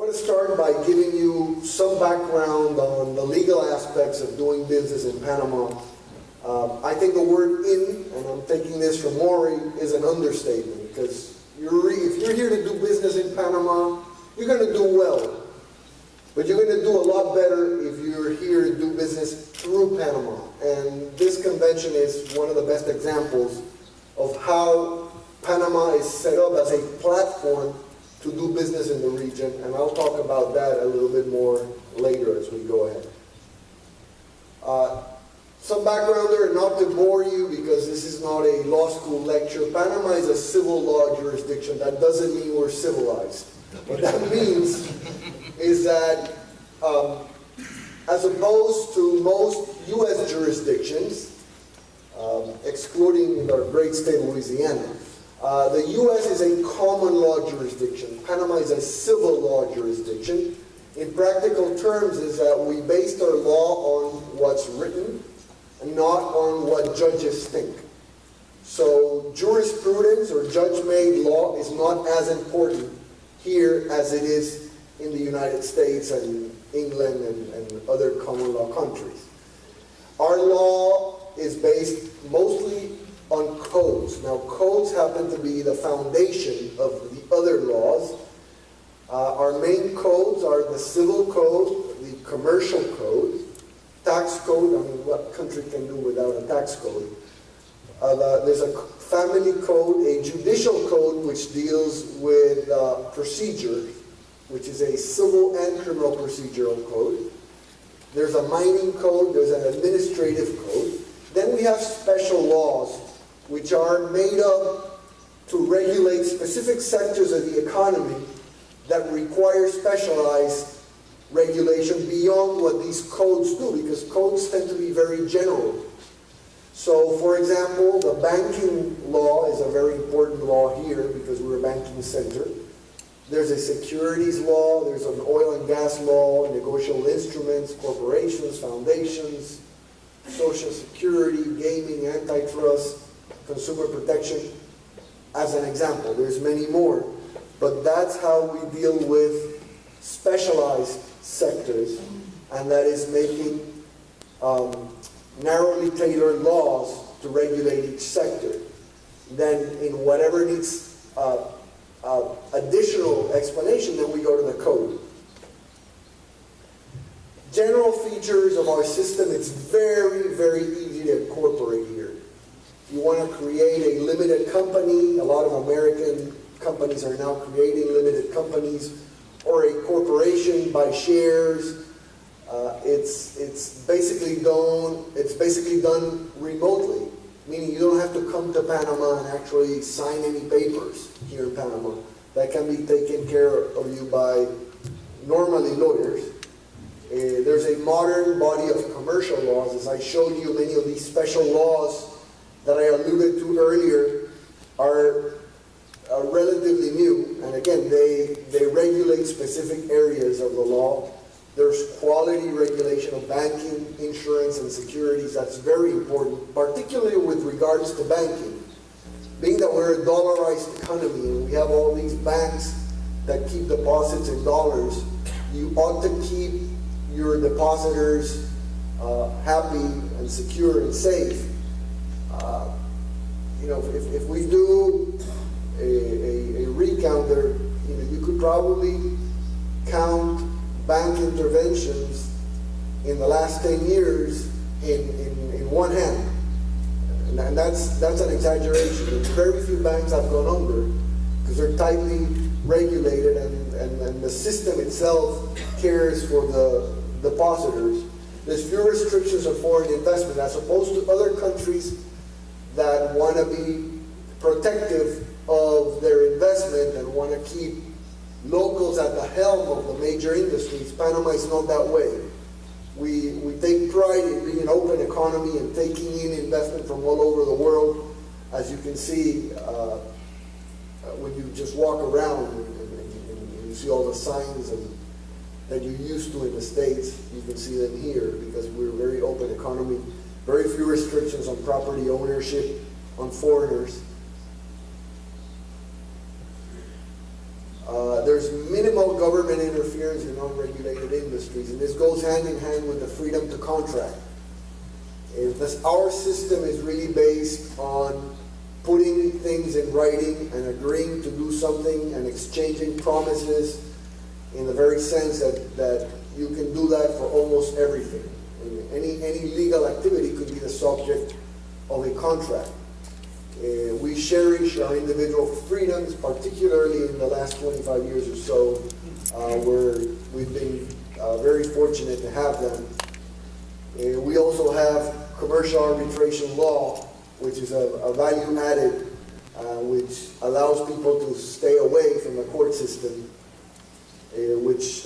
going to start by giving you some background on the legal aspects of doing business in Panama. I think the word "in," and I'm taking this from Maury, is an understatement, because if you're here to do business in Panama, you're going to do well. But you're going to do a lot better if you're here to do business through Panama. And this convention is one of the best examples of how Panama is set up as a platform to do business in the region, and I'll talk about that a little bit more later as we go ahead. Some background there, not to bore you, because this is not a law school lecture. Panama is a civil law jurisdiction. That doesn't mean we're civilized. What that means is that as opposed to most U.S. jurisdictions, excluding our great state of Louisiana, the U.S. is a common law jurisdiction. Panama is a civil law jurisdiction. In practical terms, is that we based our law on what's written and not on what judges think. So jurisprudence or judge-made law is not as important here as it is in the United States and England and other common law countries. Our law is based mostly on codes. Now, codes happen to be the foundation of the other laws. Our main codes are the civil code, the commercial code, tax code. I mean, what country can do without a tax code? There's a family code, a judicial code, which deals with procedure, which is a civil and criminal procedural code. There's a mining code, there's an administrative code. Then we have special laws, which are made up to regulate specific sectors of the economy that require specialized regulation beyond what these codes do, because codes tend to be very general. So, for example, the banking law is a very important law here because we're a banking center. There's a securities law, there's an oil and gas law, negotiable instruments, corporations, foundations, social security, gaming, antitrust, consumer protection, as an example. There's many more, but that's how we deal with specialized sectors, and that is making narrowly tailored laws to regulate each sector. Then in whatever needs additional explanation, then we go to the code. General features of our system, it's very, very easy to incorporate here. You want to create a limited company. A lot of American companies are now creating limited companies, or a corporation by shares. It's basically done remotely, meaning you don't have to come to Panama and actually sign any papers here in Panama. That can be taken care of you by normally lawyers. There's a modern body of commercial laws. As I showed you, many of these special laws that I alluded to earlier are relatively new, and again, they regulate specific areas of the law. There's quality regulation of banking, insurance, and securities. That's very important, particularly with regards to banking. Being that we're a dollarized economy and we have all these banks that keep deposits in dollars, you ought to keep your depositors happy and secure and safe. If we do a recount there, you could probably count bank interventions in the last 10 years in one hand. And that's an exaggeration. Very few banks have gone under because they're tightly regulated, and the system itself cares for the depositors. There's few restrictions on foreign investment as opposed to other countries that want to be protective of their investment and want to keep locals at the helm of the major industries. Panama is not that way. We take pride in being an open economy and taking in investment from all over the world. As you can see, when you just walk around and you see all the signs that you're used to in the States, you can see them here because we're a very open economy. Very few restrictions on property ownership, on foreigners. There's minimal government interference in unregulated industries, and this goes hand in hand with the freedom to contract. Our system is really based on putting things in writing and agreeing to do something and exchanging promises in the very sense that you can do that for almost everything. Any legal activity could be the subject of a contract. We cherish our individual freedoms, particularly in the last 25 years or so, where we've been very fortunate to have them. We also have commercial arbitration law, which is a value added, which allows people to stay away from the court system, which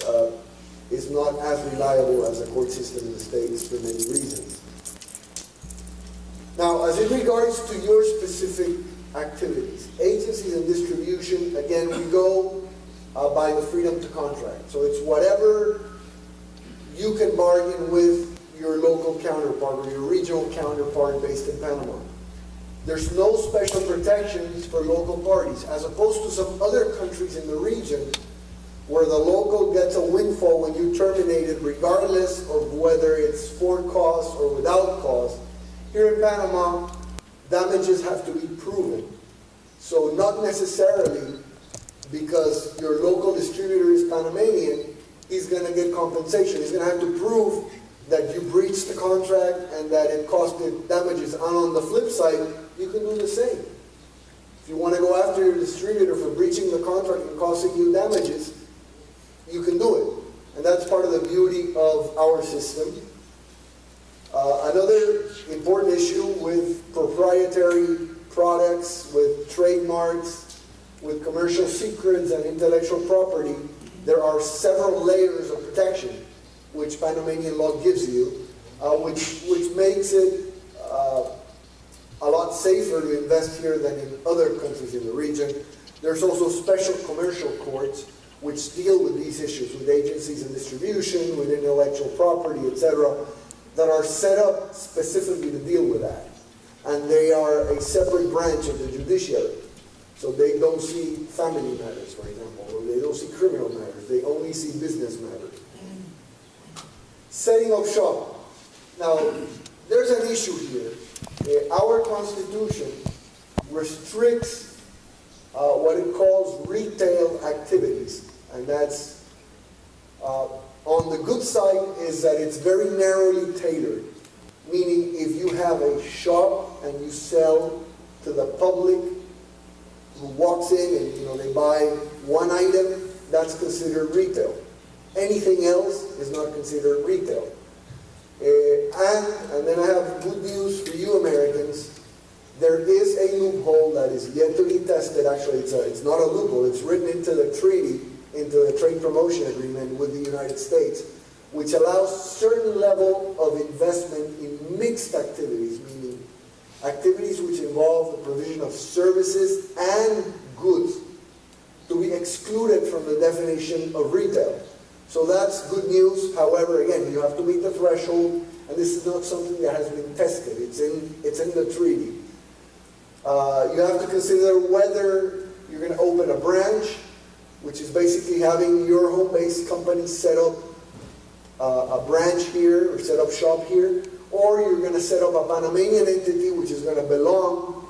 is not as reliable as the court system in the States for many reasons. Now, as it regards to your specific activities, agencies and distribution, again, we go by the freedom to contract. So it's whatever you can bargain with your local counterpart or your regional counterpart based in Panama. There's no special protections for local parties, as opposed to some other countries in the region where the local gets a windfall when you terminate it, regardless of whether it's for cause or without cause. Here in Panama, damages have to be proven. So not necessarily because your local distributor is Panamanian, he's going to get compensation. He's going to have to prove that you breached the contract and that it costed damages. And on the flip side, you can do the same. If you want to go after your distributor for breaching the contract and causing you damages, you can do it. And that's part of the beauty of our system. Another important issue with proprietary products, with trademarks, with commercial secrets and intellectual property, there are several layers of protection which Panamanian law gives you, which makes it a lot safer to invest here than in other countries in the region. There's also special commercial courts which deal with these issues, with agencies and distribution, with intellectual property, etc., that are set up specifically to deal with that. And they are a separate branch of the judiciary. So they don't see family matters, for example, or they don't see criminal matters. They only see business matters. Setting up shop. Now, there's an issue here. Our Constitution restricts what it calls retail activities. And that's, on the good side, is that it's very narrowly tailored. Meaning, if you have a shop and you sell to the public who walks in and they buy one item, that's considered retail. Anything else is not considered retail. And then I have good news for you Americans. There is a loophole that is yet to be tested. Actually, it's not a loophole. It's written into the treaty, into the trade promotion agreement with the United States, which allows certain level of investment in mixed activities, meaning activities which involve the provision of services and goods, to be excluded from the definition of retail. So that's good news. However, again, you have to meet the threshold, and this is not something that has been tested. It's in the treaty. You have to consider whether you're going to open a branch, which is basically having your home-based company set up a branch here or set up shop here, or you're going to set up a Panamanian entity which is going to belong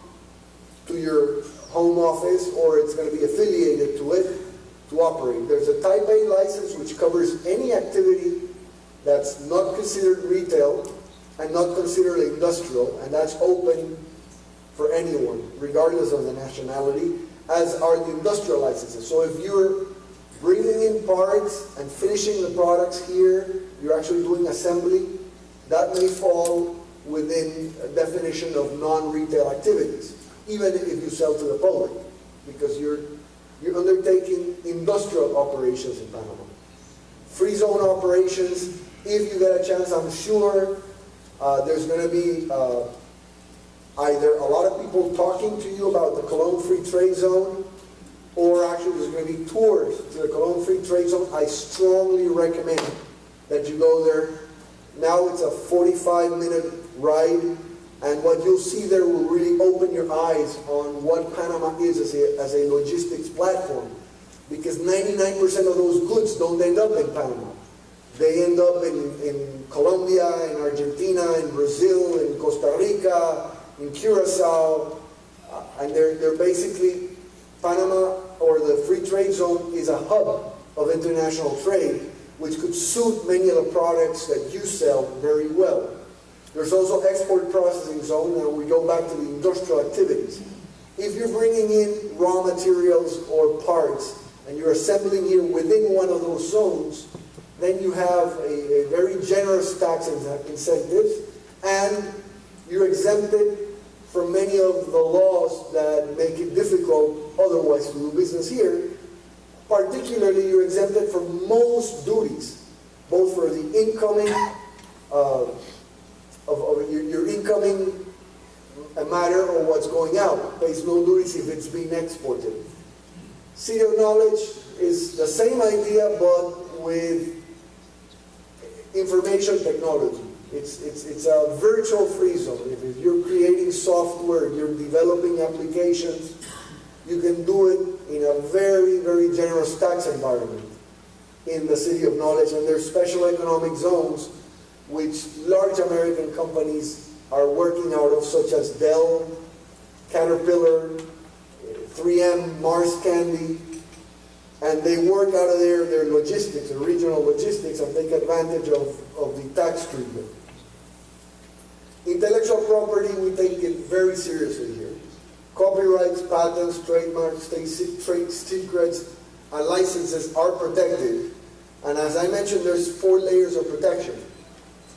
to your home office, or it's going to be affiliated to it to operate. There's a Type A license which covers any activity that's not considered retail and not considered industrial, and that's open for anyone, regardless of the nationality, as are the industrial licenses. So if you're bringing in parts and finishing the products here, you're actually doing assembly, that may fall within a definition of non-retail activities, even if you sell to the public, because you're undertaking industrial operations in Panama. Free zone operations, if you get a chance, I'm sure there's going to be either a lot of people talking to you about the Colón Free Trade Zone, or actually there's going to be tours to the Colón Free Trade Zone. I strongly recommend that you go there. Now it's a 45-minute ride, and what you'll see there will really open your eyes on what Panama is as a logistics platform. because 99% of those goods don't end up in Panama. They end up in Colombia, in Argentina, in Brazil, in Costa Rica, in Curacao, and they're basically, Panama, or the free trade zone, is a hub of international trade, which could suit many of the products that you sell very well. There's also export processing zone, and we go back to the industrial activities. If you're bringing in raw materials or parts, and you're assembling here within one of those zones, then you have a very generous tax incentives, and you're exempted from many of the laws that make it difficult otherwise to do business here. Particularly, you're exempted from most duties, both for the incoming, your incoming matter or what's going out. Pays no duties if it's being exported. City of Knowledge is the same idea, but with information technology. It's a virtual free zone. If you're creating software, you're developing applications, you can do it in a very, very generous tax environment in the City of Knowledge. And there's special economic zones which large American companies are working out of, such as Dell, Caterpillar, 3M, Mars Candy, and they work out of their logistics, their regional logistics, and take advantage of the tax treatment. Intellectual property, we take it very seriously here. Copyrights, patents, trademarks, trade secrets, and licenses are protected. And as I mentioned, there's 4 layers of protection.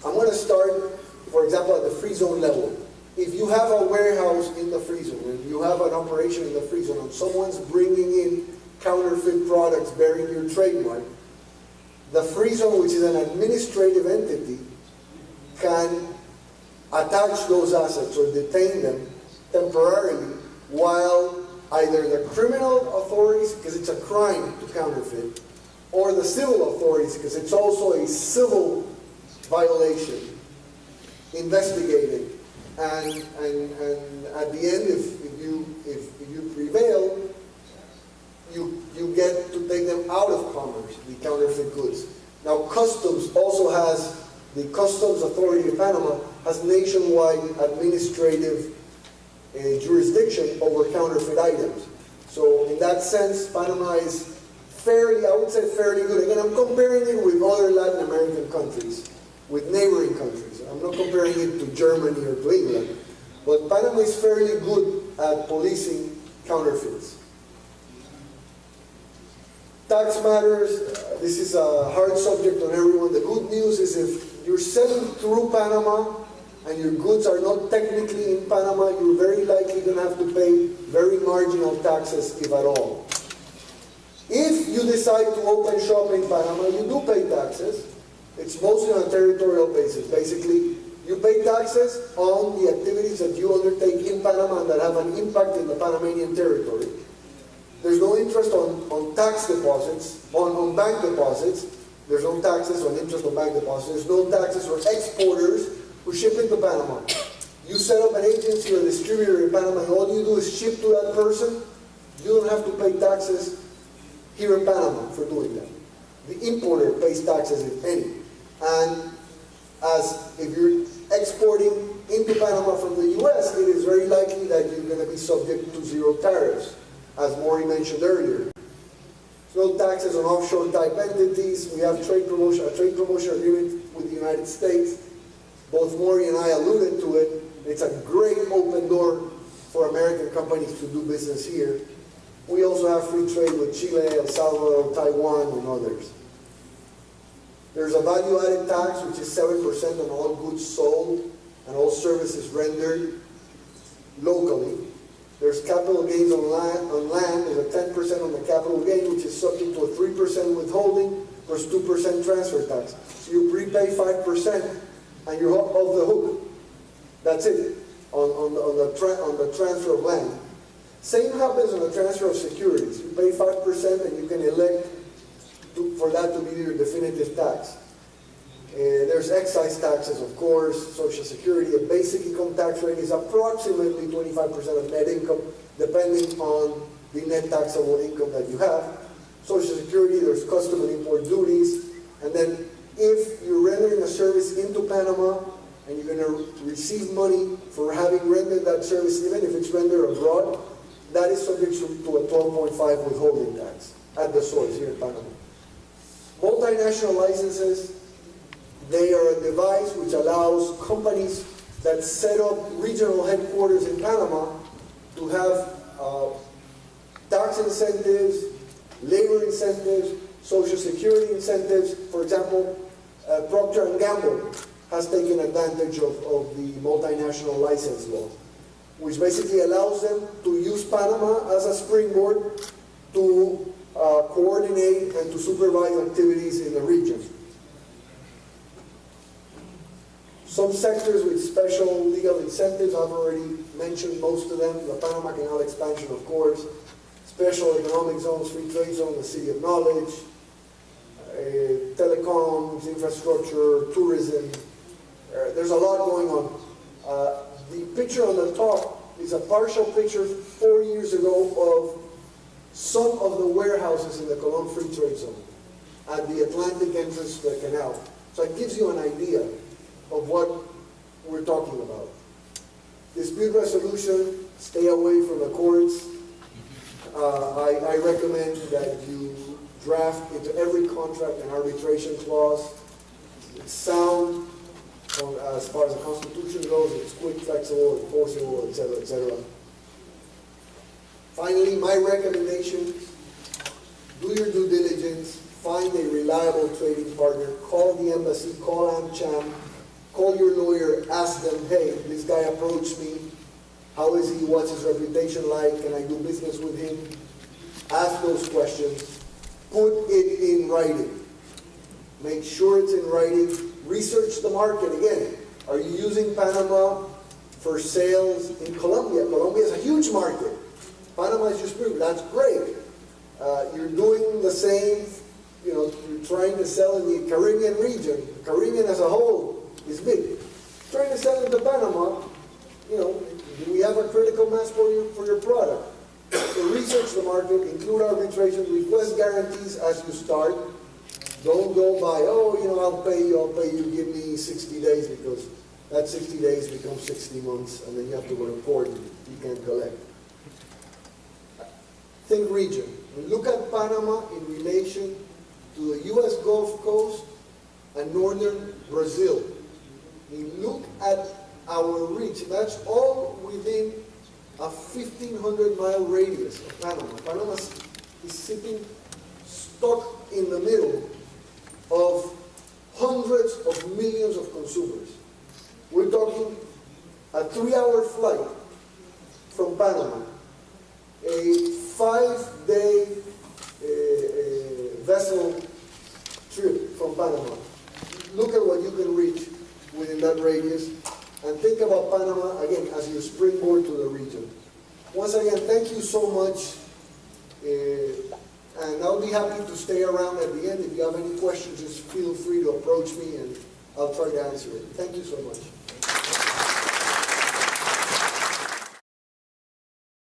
I'm going to start, for example, at the free zone level. If you have a warehouse in the free zone, and you have an operation in the free zone, and someone's bringing in counterfeit products bearing your trademark, the free zone, which is an administrative entity, can attach those assets or detain them temporarily while either the criminal authorities, because it's a crime to counterfeit, or the civil authorities, because it's also a civil violation, investigated. And at the end, if you prevail, you get to take them out of commerce, the counterfeit goods. Now, Customs also has, the Customs Authority of Panama has nationwide administrative jurisdiction over counterfeit items. So in that sense, Panama is fairly, I would say fairly good. Again, I'm comparing it with other Latin American countries, with neighboring countries. I'm not comparing it to Germany or to England. But Panama is fairly good at policing counterfeits. Tax matters, this is a hard subject on everyone. The good news is if you're selling through Panama and your goods are not technically in Panama, you're very likely going to have to pay very marginal taxes, if at all. If you decide to open shop in Panama, you do pay taxes. It's mostly on a territorial basis. Basically, you pay taxes on the activities that you undertake in Panama and that have an impact in the Panamanian territory. There's no interest on tax deposits, on bank deposits. There's no taxes on interest on bank deposits. There's no taxes for exporters who ship into Panama. You set up an agency or distributor in Panama, and all you do is ship to that person. You don't have to pay taxes here in Panama for doing that. The importer pays taxes, if any. And as if you're exporting into Panama from the US, it is very likely that you're going to be subject to 0 tariffs, as Maury mentioned earlier. No taxes on offshore type entities. We have a trade promotion agreement with the United States. Both Maury and I alluded to it. It's a great open door for American companies to do business here. We also have free trade with Chile, El Salvador, Taiwan, and others. There's a value-added tax, which is 7% on all goods sold and all services rendered locally. There's capital gains on land. There's a 10% on the capital gain, which is subject to a 3% withholding plus 2% transfer tax. So you prepay 5% and you're off the hook. That's it on the transfer of land. Same happens on the transfer of securities. You pay 5% and you can elect for that to be your definitive tax. There's excise taxes, of course, Social Security. A basic income tax rate is approximately 25% of net income, depending on the net taxable income that you have. Social Security, there's custom and import duties, and then if you're rendering a service into Panama and you're going to receive money for having rendered that service, even if it's rendered abroad, that is subject to a 12.5 withholding tax at the source here in Panama. Multinational licenses, they are a device which allows companies that set up regional headquarters in Panama to have tax incentives, labor incentives, social security incentives. For example, Procter & Gamble has taken advantage of the multinational license law, which basically allows them to use Panama as a springboard to coordinate and to supervise activities in the region. Some sectors with special legal incentives, I've already mentioned most of them. The Panama Canal expansion, of course, special economic zones, free trade zone, the city of knowledge, telecoms, infrastructure, tourism. There's a lot going on. The picture on the top is a partial picture 4 years ago of some of the warehouses in the Colón Free Trade Zone at the Atlantic entrance to the canal. So it gives you an idea of what we're talking about. Dispute resolution, stay away from the courts. I recommend that you draft into every contract an arbitration clause. It's sound as far as the Constitution goes. It's quick, flexible, enforceable, etc., etc. Finally, my recommendation, do your due diligence, find a reliable trading partner, call the embassy, call AmCham, call your lawyer, ask them, hey, this guy approached me, how is he, what's his reputation like, can I do business with him? Ask those questions, put it in writing. Make sure it's in writing, research the market. Again, are you using Panama for sales in Colombia? Colombia is a huge market. Panama is just big, that's great. You're doing the same, you're trying to sell in the Caribbean region. The Caribbean as a whole is big. Trying to sell into Panama, do we have a critical mass for your product? So research the market, include arbitration, request guarantees as you start. Don't go by, I'll pay you, give me 60 days, because that 60 days becomes 60 months, and then you have to go to court and you can't collect. Think region. Look at Panama in relation to the U.S. Gulf Coast and northern Brazil. Look at our reach. That's all within a 1,500-mile radius of Panama. Panama is sitting stuck in the middle of hundreds of millions of consumers. We're talking a 3-hour flight from Panama, a 5-day vessel trip from Panama. Look at what you can reach within that radius, and think about Panama, again, as your springboard to the region. Once again, thank you so much, and I'll be happy to stay around at the end. If you have any questions, just feel free to approach me, and I'll try to answer it. Thank you so much.